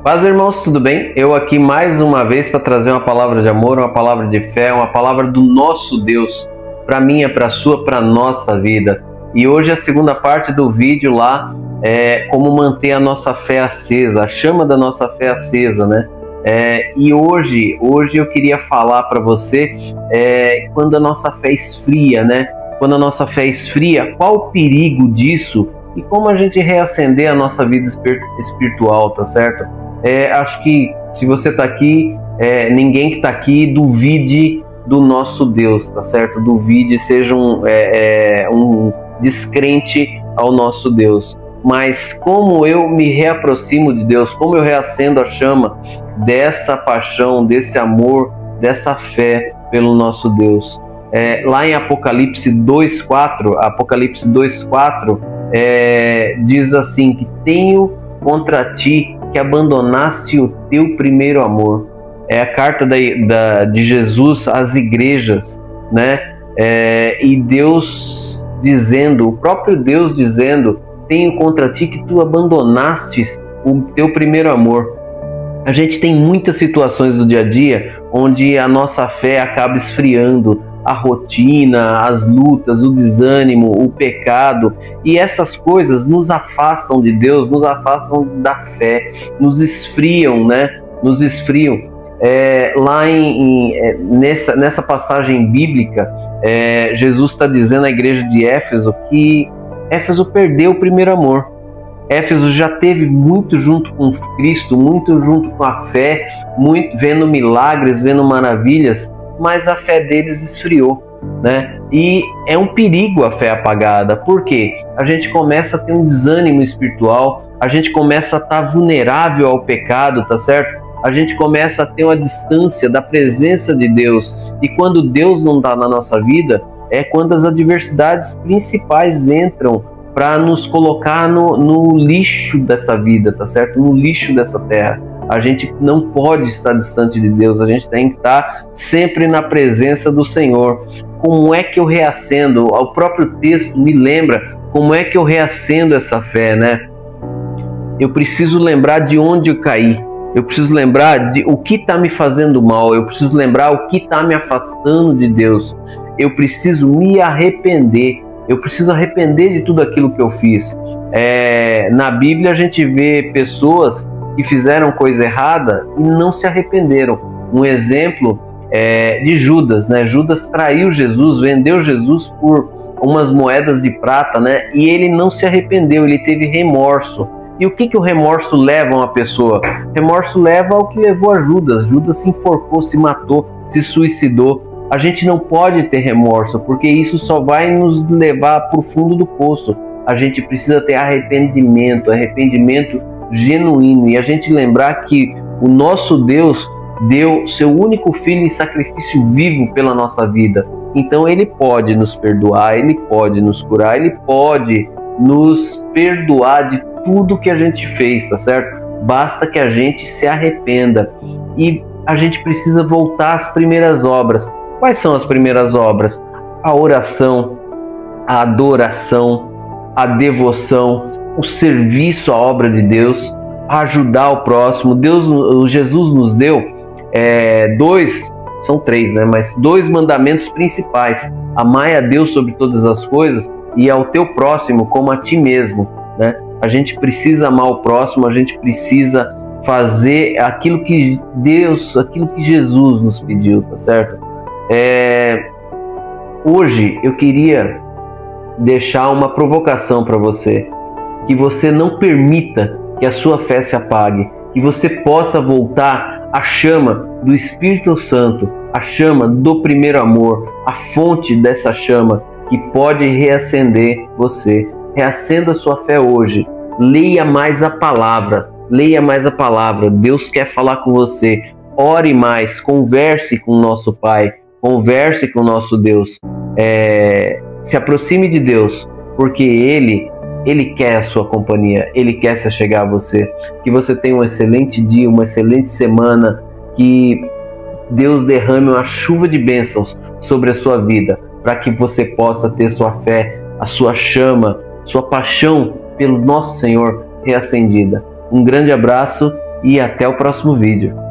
Paz, irmãos, tudo bem? Eu aqui mais uma vez para trazer uma palavra de amor, uma palavra de fé, uma palavra do nosso Deus, para mim, para a sua, para a nossa vida. E hoje a segunda parte do vídeo lá é como manter a nossa fé acesa, a chama da nossa fé acesa, né? E hoje eu queria falar para você quando a nossa fé esfria, né? Quando a nossa fé esfria, qual o perigo disso e como a gente reacender a nossa vida espiritual, tá certo? Acho que se você está aqui, ninguém que está aqui duvide do nosso Deus, tá certo? Duvide, seja um descrente ao nosso Deus. Mas como eu me reaproximo de Deus, como eu reacendo a chama dessa paixão, desse amor, dessa fé pelo nosso Deus. Lá em Apocalipse 2:4, diz assim, que tenho contra ti que abandonaste o teu primeiro amor. É a carta de Jesus às igrejas, né? E Deus dizendo, o próprio Deus dizendo, tenho contra ti que tu abandonaste o teu primeiro amor. A gente tem muitas situações do dia a dia onde a nossa fé acaba esfriando, a rotina, as lutas, o desânimo, o pecado, e essas coisas nos afastam de Deus, nos afastam da fé, nos esfriam, né? Nos esfriam. Lá nessa passagem bíblica, Jesus está dizendo à igreja de Éfeso que Éfeso perdeu o primeiro amor. Éfeso já teve muito junto com Cristo, muito junto com a fé, muito vendo milagres, vendo maravilhas, mas a fé deles esfriou, né? E é um perigo a fé apagada, porque a gente começa a ter um desânimo espiritual, a gente começa a estar vulnerável ao pecado, tá certo? A gente começa a ter uma distância da presença de Deus, e quando Deus não está na nossa vida, é quando as adversidades principais entram para nos colocar no lixo dessa vida, tá certo? No lixo dessa terra. A gente não pode estar distante de Deus, a gente tem que estar sempre na presença do Senhor. Como é que eu reacendo? O próprio texto me lembra como é que eu reacendo essa fé, né? Eu preciso lembrar de onde eu caí, eu preciso lembrar de o que está me fazendo mal, eu preciso lembrar o que está me afastando de Deus, eu preciso me arrepender. Eu preciso arrepender de tudo aquilo que eu fiz. Na Bíblia a gente vê pessoas que fizeram coisa errada e não se arrependeram. Um exemplo de Judas, né? Judas traiu Jesus, vendeu Jesus por umas moedas de prata, né? E ele não se arrependeu, ele teve remorso. E o que o remorso leva a uma pessoa? Remorso leva ao que levou a Judas. Judas se enforcou, se matou, se suicidou. A gente não pode ter remorso, porque isso só vai nos levar para o fundo do poço. A gente precisa ter arrependimento genuíno, e a gente lembrar que o nosso Deus deu seu único filho em sacrifício vivo pela nossa vida. Então ele pode nos perdoar, ele pode nos curar, ele pode nos perdoar de tudo que a gente fez, tá certo? Basta que a gente se arrependa, e a gente precisa voltar às primeiras obras. Quais são as primeiras obras? A oração, a adoração, a devoção, o serviço à obra de Deus, ajudar o próximo. Jesus nos deu são três, né? Mas 2 mandamentos principais: amai a Deus sobre todas as coisas e ao teu próximo como a ti mesmo, né? A gente precisa amar o próximo, a gente precisa fazer aquilo que Jesus nos pediu, tá certo? Hoje eu queria deixar uma provocação para você, que você não permita que a sua fé se apague, que você possa voltar à chama do Espírito Santo, a chama do primeiro amor, a fonte dessa chama que pode reacender você. Reacenda a sua fé hoje, leia mais a palavra, Deus quer falar com você, ore mais, converse com o nosso Pai, converse com o nosso Deus, se aproxime de Deus, porque Ele quer a sua companhia, Ele quer se achegar a você. Que você tenha um excelente dia, uma excelente semana, que Deus derrame uma chuva de bênçãos sobre a sua vida, para que você possa ter sua fé, a sua chama, sua paixão pelo nosso Senhor reacendida. Um grande abraço e até o próximo vídeo.